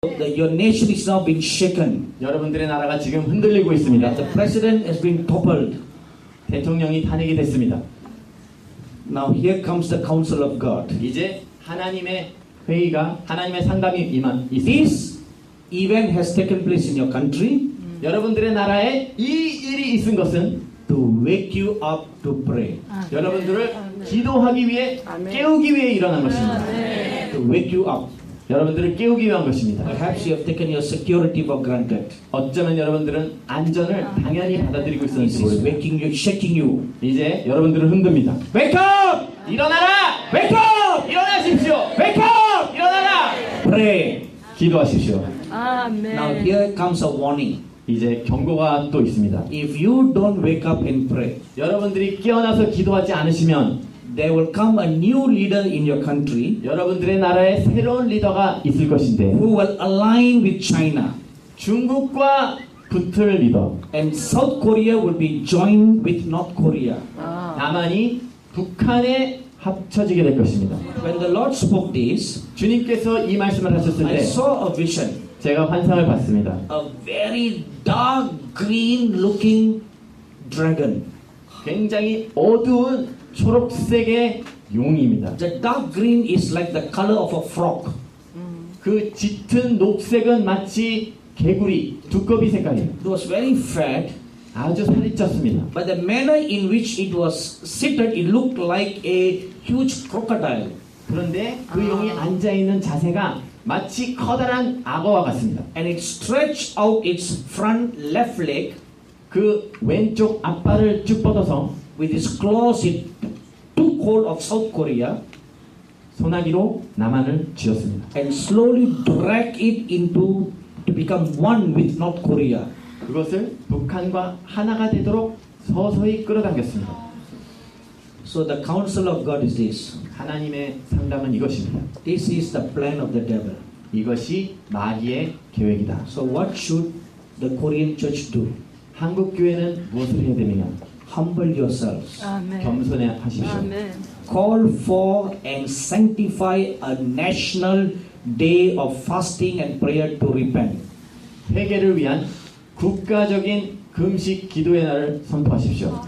Your nation is now being shaken. 여러분들의 나라가 지금 흔들리고 있습니다. The president has been toppled. 대통령이 탄핵이 됐습니다. Now here comes the counsel of God. 이제 하나님의 회의가 하나님의 상담이 있습니다. This event has taken place in your country. 여러분들의 나라에 이 일이 있은 것은 To wake you up to pray. 여러분들을 기도하기 위해 깨우기 위해 일어난 것입니다. To wake you up. 여러분들을 깨우기 위한 것입니다. Perhaps you have taken your security for granted. 어쩌면 여러분들은 안전을 당연히 받아들이고 This 있었는지 is 모릅니다. waking you, shaking you. 이제 여러분들을 흔듭니다. Wake up! 일어나라! Wake up! 일어나십시오! Wake up! 일어나라! Pray. 기도하십시오. Now here comes a warning. 이제 경고가 또 있습니다. If you don't wake up and pray, 여러분들이 깨어나서 기도하지 않으시면 there will come a new leader in your country 여러분들의 나라에 새로운 리더가 있을 것인데 who will align with China. 중국과 붙을 리더, And South Korea will be joined with North Korea. 남한이 북한에 합쳐지게 될 것입니다. When the Lord spoke this, 주님께서 이 말씀을 하셨을 I 때 saw a vision. 제가 환상을 봤습니다. A very dark green looking dragon. 굉장히 어두운 초록색의 용입니다. The dark green is like the color of a frog. 그 짙은 녹색은 마치 개구리, 두꺼비 색깔이에요. It was very fat, 아주 살이 쪘습니다. but the manner in which it was seated, it looked like a huge crocodile. 그런데 그 용이 앉아있는 자세가 마치 커다란 악어와 같습니다. And it stretched out its front left leg. 그 왼쪽 앞발을 쭉 뻗어서 With its claws, it took hold of South Korea 소나기로 남한을 쥐었습니다. and slowly dragged it into to become one with North Korea. 그것을 북한과 하나가 되도록 서서히 끌어당겼습니다. So the counsel of God is this. 하나님의 상담은 이것입니다. This is the plan of the devil. 이것이 마귀의 계획이다. So what should the Korean church do? 한국 교회는 무엇을 해야 되느냐? Humble yourselves. 겸손해 하십시오. Call for and sanctify a national day of fasting and prayer to repent. 회개를 위한 국가적인 금식 기도의 날을 선포하십시오.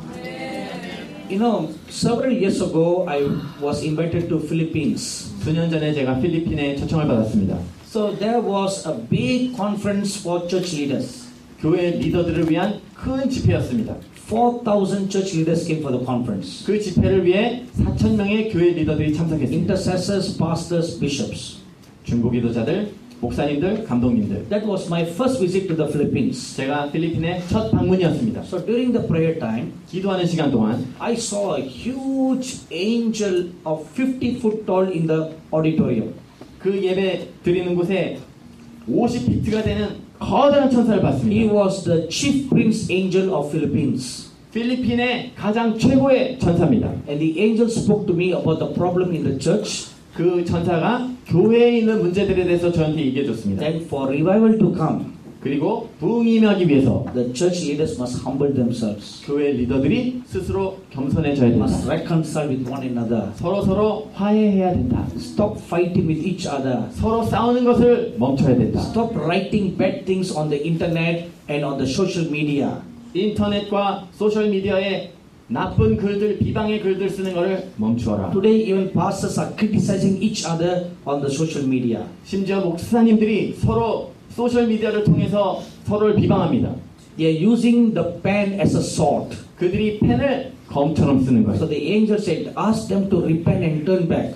You know, several years ago, I was invited to Philippines. 수년 전에 제가 필리핀에 초청을 받았습니다. So there was a big conference for church leaders. 교회 리더들을 위한 큰 집회였습니다. 4,000 church leaders came for the conference. 그 집회를 위해 4,000명의 교회 리더들이 참석했습니다. Intercessors, pastors, bishops. 중보기도자들, 목사님들, 감독님들. That was my first visit to the Philippines. 제가 필리핀의 첫 방문이었습니다. So during the prayer time, 기도하는 시간 동안 I saw a huge angel of 50 foot tall in the auditorium. 그 예배 드리는 곳에 50피트가 되는 커다란 천사를 He 봤습니다. was the chief prince angel of Philippines. 필리핀의 가장 최고의 천사입니다. And the angel spoke to me about the problem in the church. 그 천사가 교회에 있는 문제들에 대해서 저한테 얘기해 줬습니다. Then for revival to come, 그리고 부흥이 임하기 위해서 the church leaders must humble themselves, 교회 리더들이 스스로 겸손해져야 must 된다. reconcile with one another, 서로 화해해야 된다. stop fighting with each other, 서로 싸우는 것을 멈춰야 된다. stop writing bad things on the internet and on the social media. 인터넷과 소셜 미디어에 나쁜 글들, 비방의 글들 쓰는 것을 멈추어라. Today even pastors are criticizing each other on the social media. 심지어 목사님들이 서로 소셜 미디어를 통해서 서로를 비방합니다. They are using the pen as a sword. 그들이 펜을 검처럼 쓰는 So 거예요. the angel said, ask them to repent and turn back.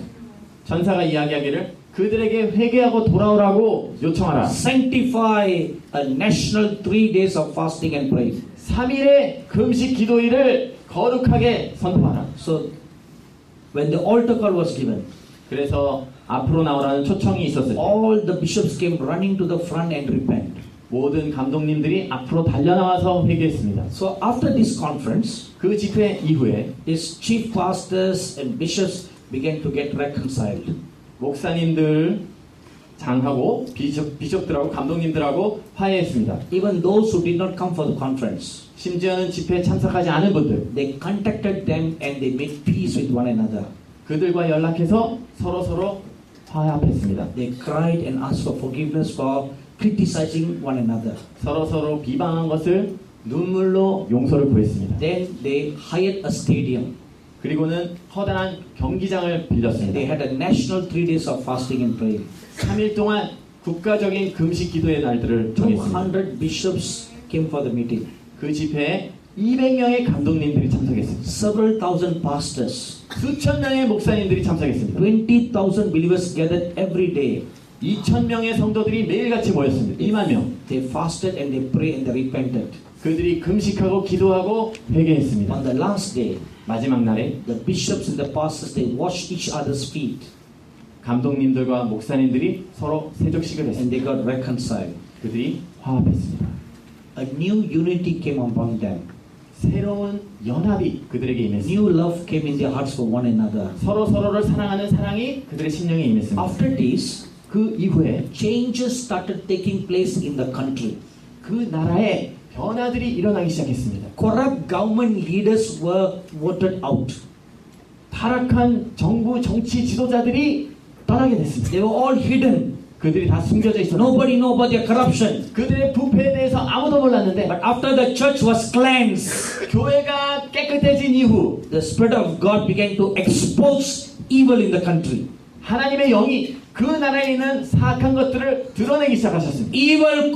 천사가 이야기하기를 그들에게 회개하고 돌아오라고 요청하라. Sanctify a national 3 days of fasting and prayer. 3일의 금식 기도일을 거룩하게 선포하라. So when the altar call was given, 그래서 앞으로 나오라는 초청이 있었을 때 all the bishops came running to the front and repent. 모든 감독님들이 앞으로 달려나와서 회개했습니다. So after this conference, 그 집회 이후에 these chief pastors and bishops began to get reconciled. 목사님들, 장하고 비숍들하고 감독님들하고 화해했습니다. Even those who did not come for the conference, 심지어는 집회에 참석하지 않은 분들, they contacted them and they made peace with one another. 그들과 연락해서 서로 화합했습니다. They cried and asked for forgiveness for criticizing one another. 서로 비방한 것을 눈물로 용서를 구했습니다. Then they hired a stadium. 그리고는 커다란 경기장을 And 빌렸습니다. they had a national 3 days of fasting and praying. 3일 동안 국가적인 금식 기도의 날들을 정했습니다. 200 bishops came for the meeting. 그 집회에 200명의 감독님들이 참석했습니다. Several thousand pastors. 수천 명의 목사님들이 참석했습니다. 20,000 believers gathered every day. 2,000명의 성도들이 매일같이 모였습니다. 2만 명. They fasted and they prayed and they repented. 그들이 금식하고 기도하고 회개했습니다. On the last day, 마지막 날에 the bishops and the pastors, they washed each other's feet 감독님들과 목사님들이 서로 세족식을 and 했습니다. they got reconciled. 그들이 화합했습니다. A new unity came among them. 새로운 연합이 그들에게 임했습니다. New love came in their hearts for one another. 서로를 사랑하는 사랑이 그들의 심령에 임했습니다. After this, 그 이후에 changes started taking place in the country. 그 나라에 변화들이 일어나기 시작했습니다. Corrupt government leaders were voted out. 타락한 정부 정치 지도자들이 떠나게 됐습니다. They were all hidden. 그들이 다 숨겨져 있었는데 Nobody knew about their corruption. 그들의 부패에 대해서 아무도 몰랐는데 But after the church was cleansed, 교회가 깨끗해진 이후 the Spirit of God began to expose evil in the country. 하나님의 영이 그 나라에 있는 사악한 것들을 드러내기 시작하셨습니다. Evil,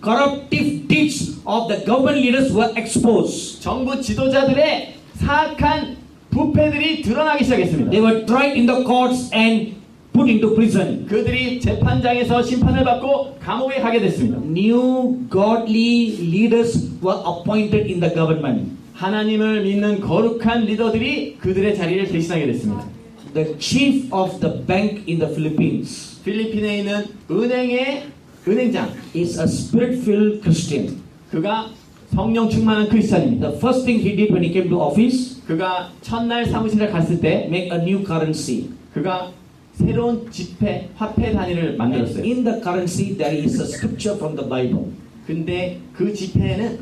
corruptive deeds of the government leaders were exposed. 정부 지도자들의 사악한 부패들이 드러나기 시작했습니다. They were tried in the courts and put into prison. 그들이 재판장에서 심판을 받고 감옥에 가게 됐습니다. New godly leaders were appointed in the government. 하나님을 믿는 거룩한 리더들이 그들의 자리를 대신하게 됐습니다. The chief of the bank in the Philippines 필리핀에 있는 은행의 은행장, is a spirit-filled Christian. 그가 성령 충만한 크리스찬입니다. The first thing he did when he came to office, 그가 첫날 사무실에 갔을 때 make a new currency. 그가 새로운 지폐, 화폐 단위를 And 만들었어요. in the currency there is a scripture from the Bible. 근데 그 지폐에는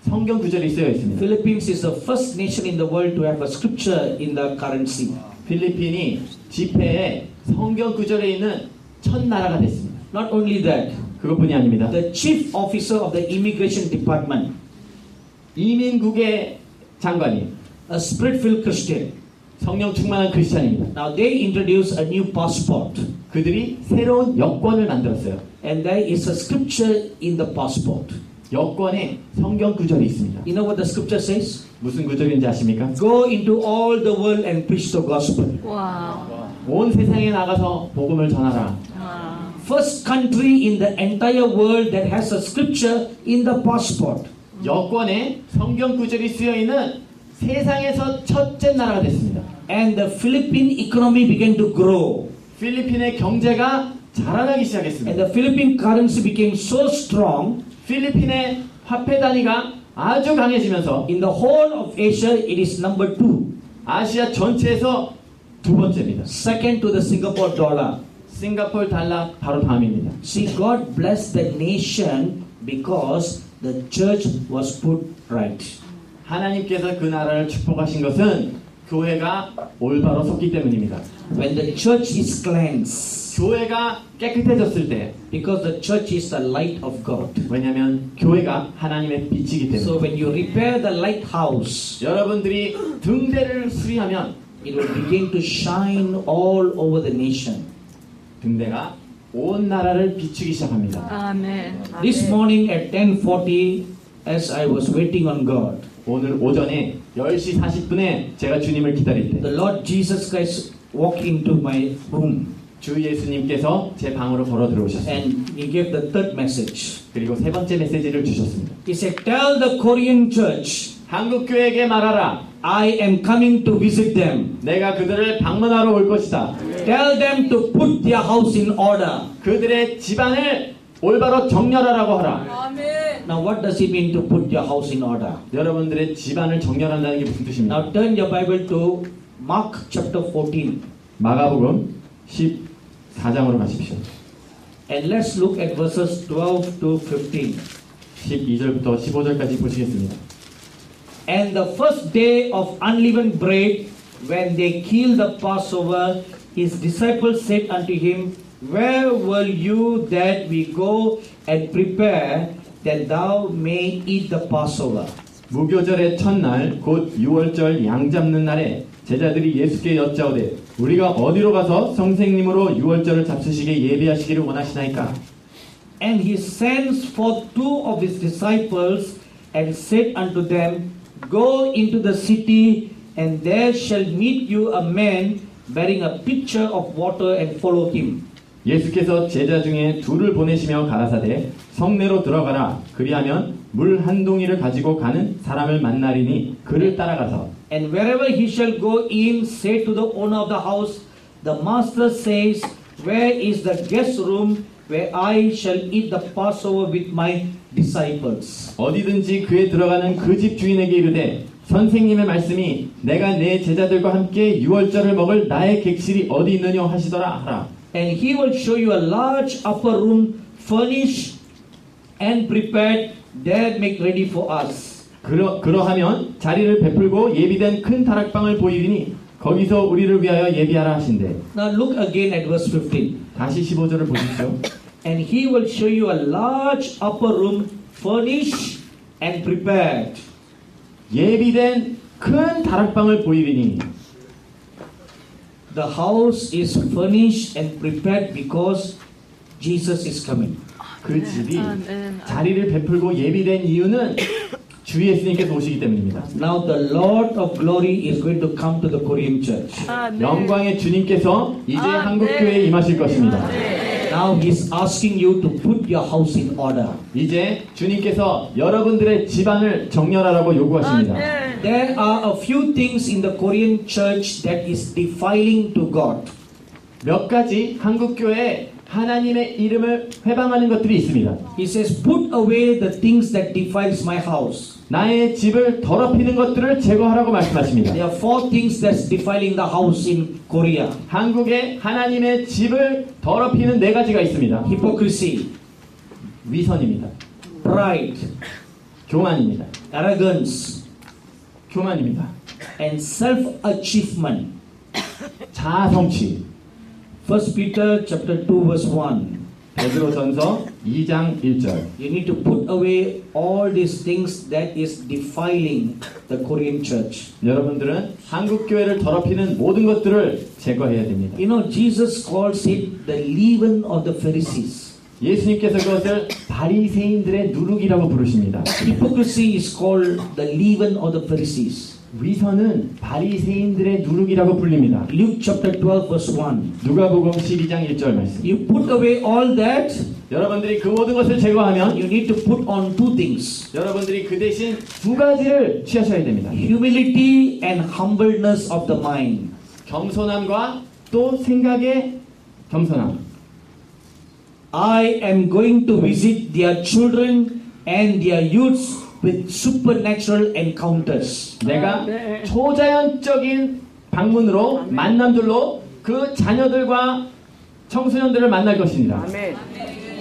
성경 구절이 쓰여 있습니다. Philippines is the first nation in the world to have a scripture in the currency. 필리핀이 지폐에 성경 구절에 있는 첫 나라가 됐습니다. Not only that, 그것뿐이 아닙니다. the chief officer of the immigration department, 이민국의 장관이 a spirit-filled Christian. 성령 충만한 크리스찬입니다. Now they introduced a new passport. 그들이 새로운 여권을 만들었어요. And there is a scripture in the passport. 여권에 성경 구절이 있습니다. You know what the scripture says? 무슨 구절인지 아십니까? Go into all the world and preach the gospel. Wow. 온 세상에 나가서 복음을 전하라. Wow. First country in the entire world that has a scripture in the passport. 여권에 성경 구절이 쓰여 있는 세상에서 첫째 나라가 됐습니다. And the Philippine economy began to grow. 필리핀의 경제가 자라나기 And 시작했습니다. the Philippine currency became so strong. 필리핀의 화폐 단위가 아주 강해지면서 In the whole of Asia, it is number 2. 아시아 전체에서 두 번째입니다. Second to the Singapore dollar. 싱가포르 달러 바로 다음입니다. See, God blessed the nation because the church was put right. 하나님께서 그 나라를 축복하신 것은 교회가 올바로 섰기 때문입니다. When the church is cleansed, 교회가 깨끗해졌을 때, because the church is the light of God. 왜냐하면 교회가 하나님의 빛이기 때문에. So when you repair the lighthouse, 여러분들이 등대를 수리하면 it will begin to shine all over the nation. 등대가 온 나라를 비추기 시작합니다. Amen. This morning at 10:40, as I was waiting on God, 오늘 오전에 10시 40분에 제가 주님을 기다릴 때 the Lord Jesus Christ walked into my room 주 예수님께서 제 방으로 걸어 들어오셨습니다. and He gave the third message. 그리고 세 번째 메시지를 주셨습니다. He said, "Tell the Korean church, 한국 교회에게 말하라. I am coming to visit them. 내가 그들을 방문하러 올 것이다. Tell them to put their house in order." 그들의 집안을 올바로 정렬하라고 하라. Now what does it mean to put your house in order? 여러분들의 집안을 정렬한다는 게 무슨 뜻입니까? Now turn your Bible to Mark chapter 14 마가복음 14장으로 가십시오. and let's look at verses 12 to 15. 12절부터 15절까지 보시겠습니다. And the first day of unleavened bread, when they killed the Passover, his disciples said unto him, Where will you that we go and prepare that thou may eat the Passover? 무교절의 첫날 곧 6월절 양 잡는 날에 제자들이 예수께 여짜오되 우리가 어디로 가서 선생님으로 6월절을 잡수시게 예비하시기를 원하시나이까? And he sends forth 2 of his disciples and said unto them, Go into the city, and there shall meet you a man bearing a pitcher of water, and follow him. 예수께서 제자 중에 2를 보내시며 가라사대 성내로 들어가라. 그리하면 물 한 동이를 가지고 가는 사람을 만나리니 그를 따라가서 And wherever he shall go in, say to the owner of the house, The master says, Where is the guest room where I shall eat the Passover with my disciples? 어디든지 그에 들어가는 그 집 주인에게 이르되 선생님의 말씀이 내가 내 제자들과 함께 6월절을 먹을 나의 객실이 어디 있느냐 하시더라 하라. And he will show you a large upper room, furnished and prepared. There make ready for us. 그러하면 자리를 베풀고 예비된 큰 다락방을 보이리니 거기서 우리를 위하여 예비하라 하신대. Now look again at verse 15. 다시 15절을 보십시오. And he will show you a large upper room, furnished and prepared. 예비된 큰 다락방을 보이리니 The house is furnished and prepared because Jesus is coming. 그 집이 자리를 베풀고 예비된 이유는 주 예수님께서 오시기 때문입니다. Now the Lord of glory is going to come to the Korean church. 영광의 주님께서 이제 한국교회에 임하실 것입니다. Now he's asking you to put your house in order. 이제 주님께서 여러분들의 집안을 정렬하라고 요구하십니다. There are a few things in the Korean church that is defiling to God. 몇 가지 한국교회에 하나님의 이름을 회방하는 것들이 있습니다. He says, put away the things that defiles my house. 나의 집을 더럽히는 것들을 제거하라고 말씀하십니다. There are 4 things that's defiling the house in Korea. 한국에 하나님의 집을 더럽히는 4가지가 있습니다. Hypocrisy, 위선입니다. pride, 교만입니다. arrogance, 교만입니다. and self-achievement. 자아성취. 1 Peter chapter 2 verse 1. 베드로전서 2장 1절. You need to put away all these things that is defiling the Korean church. 여러분들은 한국 교회를 더럽히는 모든 것들을 제거해야 됩니다. You know, Jesus calls it the leaven of the Pharisees. 예수님께서 그것을 바리새인들의 누룩이라고 부르십니다. Hypocrisy is called the leaven of the Pharisees. 위선은 바리새인들의 누룩이라고 불립니다. Luke chapter 12 verse 1. 누가복음 12장 1절 말씀. You put away all that, 여러분들이 그 모든 것을 제거하면 you need to put on 2 things. 여러분들이 그 대신 2가지를 취하셔야 됩니다. Humility and humbleness of the mind. 겸손함과 또 생각의 겸손함. I am going to visit their children and their youths with supernatural encounters. 내가 초자연적인 방문으로 만남들로 그 자녀들과 청소년들을 만날 것입니다.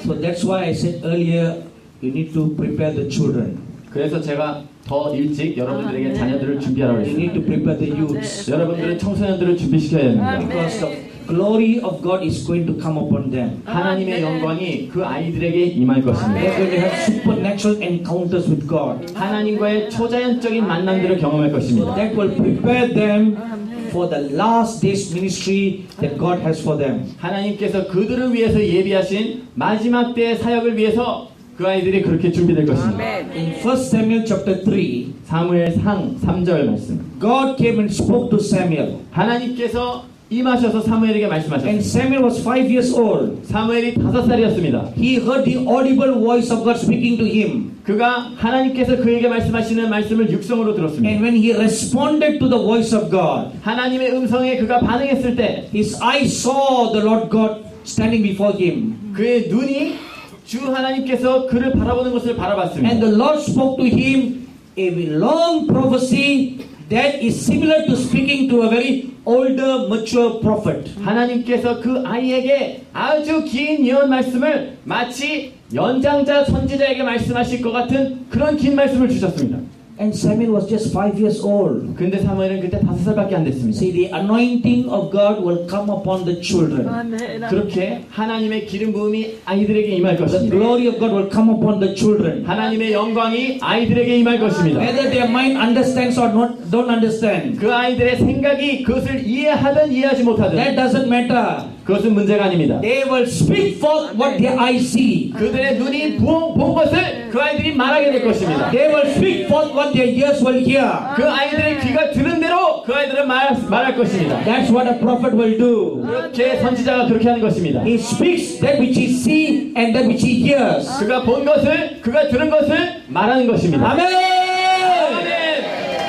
So that's why I said earlier, you need to prepare the children. 그래서 제가 더 일찍 여러분들에게 자녀들을 준비하라고 You need 했습니다. to prepare the youths. 여러분들은 청소년들을 준비시켜야 됩니다. Because the glory of God is going to come upon them. 하나님의 영광이 그 아이들에게 임할 They 것입니다. are going to have supernatural encounters with God. 하나님과의 초자연적인 만남들을 경험할 것입니다. That will prepare them for the last days ministry that God has for them. 하나님께서 그들을 위해서 예비하신 마지막 때의 사역을 위해서 그 아이들이 그렇게 준비될 것입니다. In 1 Samuel chapter 3, 사무엘상 3절 말씀. God came and spoke to Samuel. 하나님께서 임하셔서 사무엘에게 And 말씀하셨습니다. Samuel was 5 years old. 사무엘이 5살이었습니다. He heard the audible voice of God speaking to him. 그가 하나님께서 그에게 말씀하시는 말씀을 육성으로 들었습니다. And when he responded to the voice of God, 하나님의 음성에 그가 반응했을 때 his eyes saw the Lord God standing before him. 그의 눈이 주 하나님께서 그를 바라보는 것을 바라봤습니다. And the Lord spoke to him a long prophecy that is similar to speaking to a very older, mature prophet. 하나님께서 그 아이에게 아주 긴 예언 말씀을 마치 연장자 선지자에게 말씀하실 것 같은 그런 긴 말씀을 주셨습니다. And Samuel was just 5 years old. 근데 사무엘은 그때 5살밖에 안 됐습니다. See, the anointing of God will come upon the children. 그렇게 하나님의 기름 부음이 아이들에게 임할 The 것입니다. glory of God will come upon the children. 하나님의 영광이 아이들에게 임할 것입니다. Whether their mind understands or not, don't understand. 그 아이들의 생각이 그것을 이해하든 이해하지 못하든 That doesn't matter. 그것은 문제가 아닙니다. They will speak forth what their eyes see. 그들의 눈이 본 것을 그 아이들이 말하게 될 것입니다. They will speak forth what their ears will hear. 그 아이들의 귀가 들은 대로 그 아이들은 말할 것입니다. That's what a prophet will do. 그렇게 선지자가 그렇게 하는 것입니다. He speaks that which he sees and that which he hears. 그가 본 것을, 그가 들은 것을 말하는 것입니다. Amen.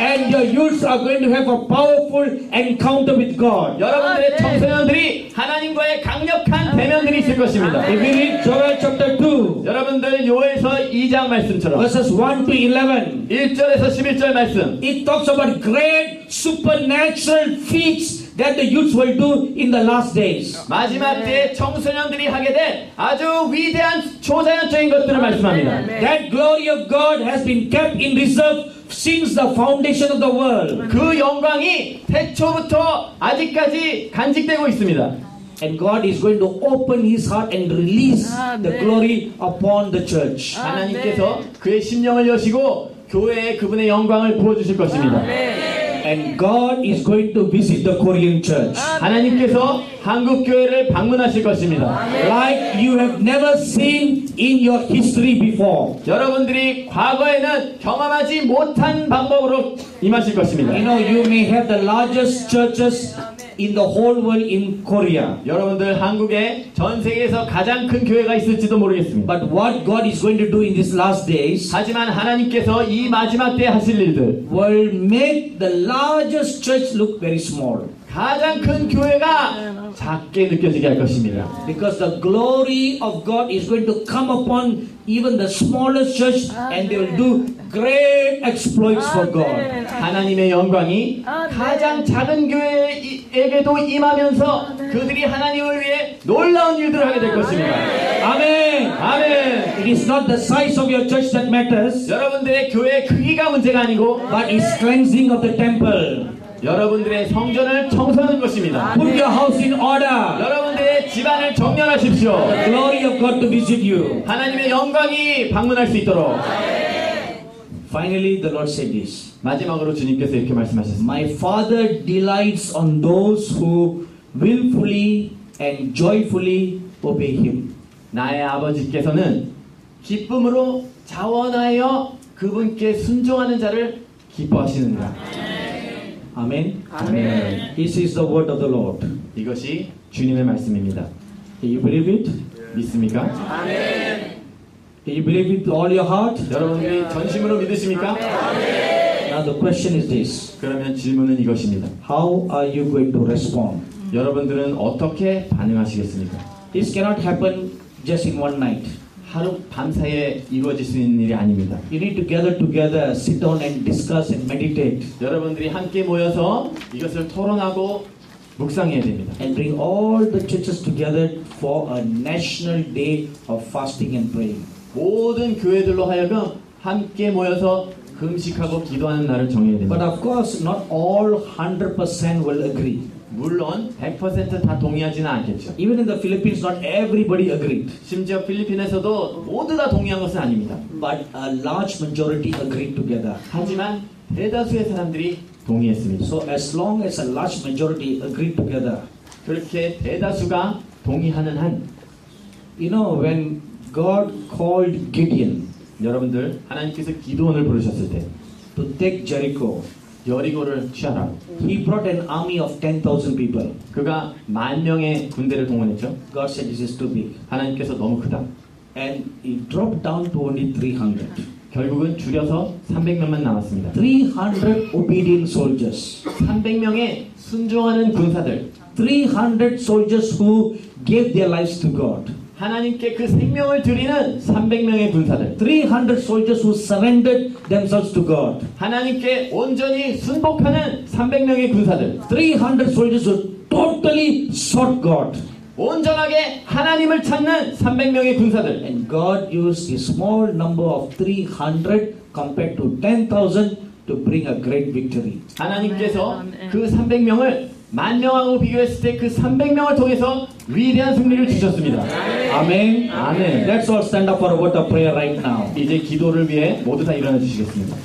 And your youths are going to have a powerful encounter with God. 여러분들의 청소년들이 하나님과의 강력한 대면들이 있을 것입니다. If we read Joel chapter 2, 여러분들 요엘서 2장 말씀처럼 verses 1 to 11, 1절에서 11절 말씀, it talks about great supernatural feats that the youths will do in the last days. 마지막 때에 청소년들이 하게 될 아주 위대한 초자연적인 것들을 말씀합니다. That glory of God has been kept in reserve since the foundation of the world. 그 영광이 태초부터 아직까지 간직되고 있습니다. And God is going to open His heart and release the glory upon the church. 하나님께서 그의 심령을 여시고 교회에 그분의 영광을 부어주실 것입니다. And God is going to visit the Korean church. 하나님께서 한국 교회를 방문하실 것입니다. Like you have never seen in your history before. 여러분들이 과거에는 경험하지 못한 방법으로 임하실 것입니다. You know, you may have the largest churches in the whole world in Korea. 여러분들 한국에 전 세계에서 가장 큰 교회가 있을지도 모르겠습니다. But what God is going to do in these last days 하지만 하나님께서 이 마지막 때 하실 일들, will make the largest church look very small. 가장 큰 교회가 작게 느껴지게 할 것입니다. Because the glory of God is going to come upon even the smallest church and they will do great exploits for God. 하나님의 영광이 가장 작은 교회에게도 임하면서 그들이 하나님을 위해 놀라운 일들을 하게 될 것입니다. Amen. 아멘. It is not the size of your church that matters, 여러분들의 교회의 크기가 문제가 아니고 but it's cleansing of the temple. 여러분들의 성전을 청소하는 것입니다. Put your house in order. 여러분들의 집안을 정렬하십시오. The glory of God to visit you. 하나님의 영광이 방문할 수 있도록. Finally, the Lord said this. 마지막으로 주님께서 이렇게 말씀하셨습니다. My Father delights on those who willfully and joyfully obey Him. 나의 아버지께서는 기쁨으로 자원하여 그분께 순종하는 자를 기뻐하시느니라. Amen. 아멘. This is the word of the Lord. 이것이 주님의 말씀입니다. Do you believe it? 믿습니까? Do you believe it with all your heart? 여러분들이 전심으로 믿으십니까? Now the question is this. 그러면 질문은 이것입니다. How are you going to respond? 여러분들은 어떻게 반응하시겠습니까? This cannot happen just in one night. 하루 밤사이에 이루어질 수 있는 일이 아닙니다. You need to gather together, sit down and discuss and meditate 여러분들이 함께 모여서 이것을 토론하고 묵상해야 됩니다. and bring all the churches together for a national day of fasting and praying. 모든 교회들로 하여금 함께 모여서 금식하고 기도하는 날을 정해야 But 됩니다. of course, not all 100% will agree. 물론 100% 다 동의하지는 않겠죠. Even in the Philippines, not everybody agreed. 심지어 필리핀에서도 모두 다 동의한 것은 아닙니다. But a large majority agreed together. 하지만 대다수의 사람들이 동의했습니다. So as long as a large majority agreed together, 그렇게 대다수가 동의하는 한 you know, when God called Gideon 여러분들 하나님께서 기드온을 부르셨을 때 to take Jericho, 여리고를 취하라고 He brought an army of 10,000 people. 그가 10,000명의 군대를 동원했죠. God said this is too big. 하나님께서 너무 크다. And He dropped down to only 300. 결국은 줄여서 300명만 남았습니다. 300 obedient soldiers. 300명의 순종하는 군사들, 300 soldiers who gave their lives to God. 하나님께 그 생명을 드리는 300명의 군사들, 300 soldiers who surrendered themselves to God. 하나님께 온전히 순복하는 300명의 군사들, 300 soldiers who totally sought God. 온전하게 하나님을 찾는 300명의 군사들. And God used a small number of 300 compared to 10,000 to bring a great victory. 하나님께서 그 300명을 10,000명하고 비교했을 때 그 300명을 통해서 위대한 승리를 주셨습니다. Amen. 아멘. Let's all stand up for a word of prayer right now. 이제 기도를 위해 모두 다 일어나 주시겠습니다.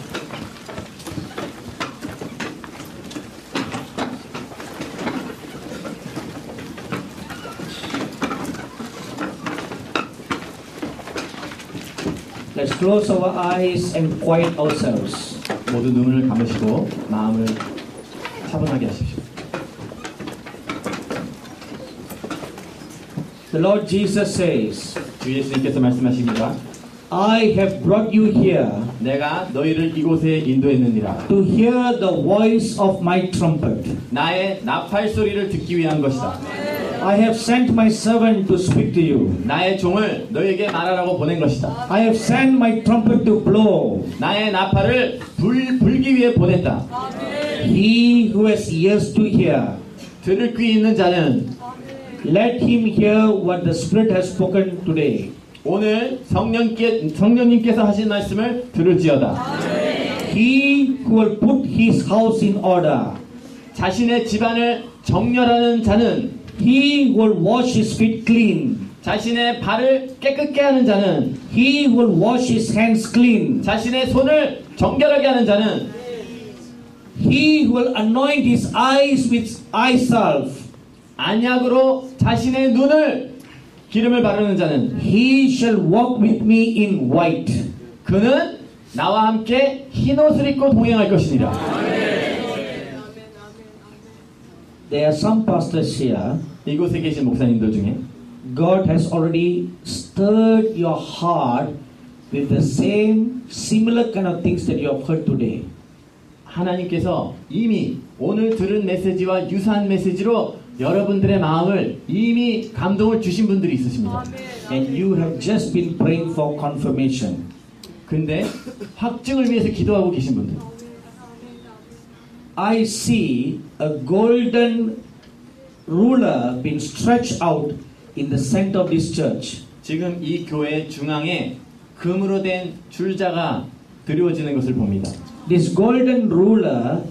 Let's close our eyes and quiet ourselves. 모두 눈을 감으시고 마음을 차분하게 하십시오. The Lord Jesus says, 주 예수님께서 말씀하십니다. I have brought you here 내가 너희를 이곳에 인도했느니라. to hear the voice of my trumpet. 나의 나팔 소리를 듣기 위한 것이다. I have sent my servant to speak to you. 나의 종을 너에게 말하라고 보낸 것이다. I have sent my trumpet to blow. 나의 나팔을 불기 위해 보냈다. He who has ears to hear, 들을 귀 있는 자는 let him hear what the Spirit has spoken today. 오늘 성령님께서 하신 말씀을 들을지어다. He who will put his house in order, 자신의 집안을 정렬하는 자는 he who will wash his feet clean, 자신의 발을 깨끗게 하는 자는 he who will wash his hands clean, 자신의 손을 정결하게 하는 자는 he who will anoint his eyes with eye salve, 안약으로 자신의 눈을 기름을 바르는 자는 he shall walk with me in white. 그는 나와 함께 흰 옷을 입고 동행할 것이니라. There are some pastors here. 이곳에 계신 목사님들 중에 God has already stirred your heart with the same similar kind of things that you have heard today. 하나님께서 이미 오늘 들은 메시지와 유사한 메시지로 여러분들의 마음을 이미 감동을 주신 분들이 있으십니다. And you have just been praying for confirmation. 근데 확증을 위해서 기도하고 계신 분들, I see a golden ruler being stretched out in the center of this church. 지금 이 교회 중앙에 금으로 된 줄자가 드리워지는 것을 봅니다. This golden ruler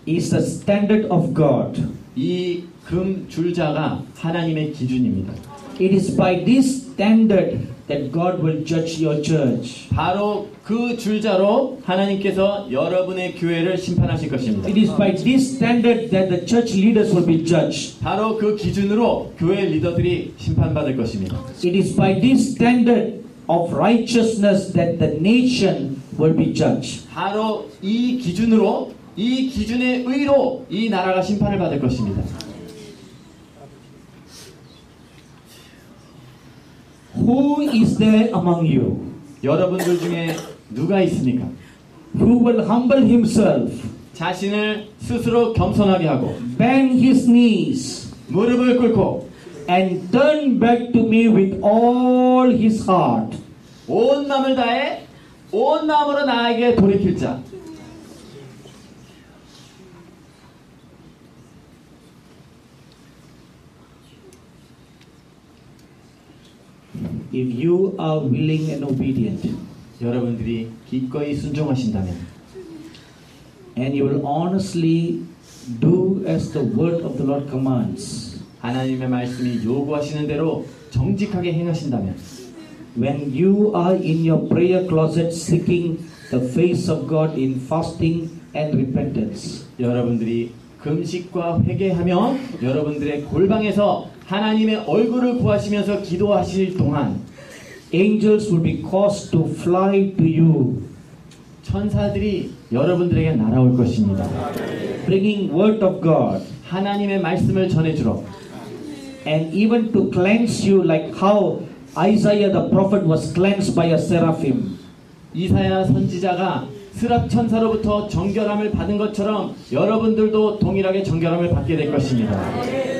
is the standard of God. 이 금 줄자가 하나님의 기준입니다. It is by this standard that God will judge your church. 바로 그 줄자로 하나님께서 여러분의 교회를 심판하실 것입니다. It is by this standard that the church leaders will be judged. 바로 그 기준으로 교회 리더들이 심판받을 것입니다. It is by this standard of righteousness that the nation will be judged. 바로 이 기준으로, 이 기준의 의로 이 나라가 심판을 받을 것입니다. Who is there among you 여러분들 중에 누가 있습니까? who will humble himself, 자신을 스스로 겸손하게 하고 bend his knees, 무릎을 꿇고 and turn back to me with all his heart? 온 마음을 다해 온 마음으로 나에게 돌이킬 자. If you are willing and obedient, 여러분들이 기꺼이 순종하신다면 and you will honestly do as the word of the Lord commands, 하나님의 말씀이 요구하시는 대로 정직하게 행하신다면 when you are in your prayer closet seeking the face of God in fasting and repentance, 여러분들이 금식과 회개하며 여러분들의 골방에서 하나님의 얼굴을 구하시면서 기도하실 동안 angels will be caused to fly to you, 천사들이 여러분들에게 날아올 것입니다. bringing word of God, 하나님의 말씀을 전해주러 and even to cleanse you like how Isaiah the prophet was cleansed by a seraphim. 이사야 선지자가 스랍 천사로부터 정결함을 받은 것처럼 여러분들도 동일하게 정결함을 받게 될 것입니다.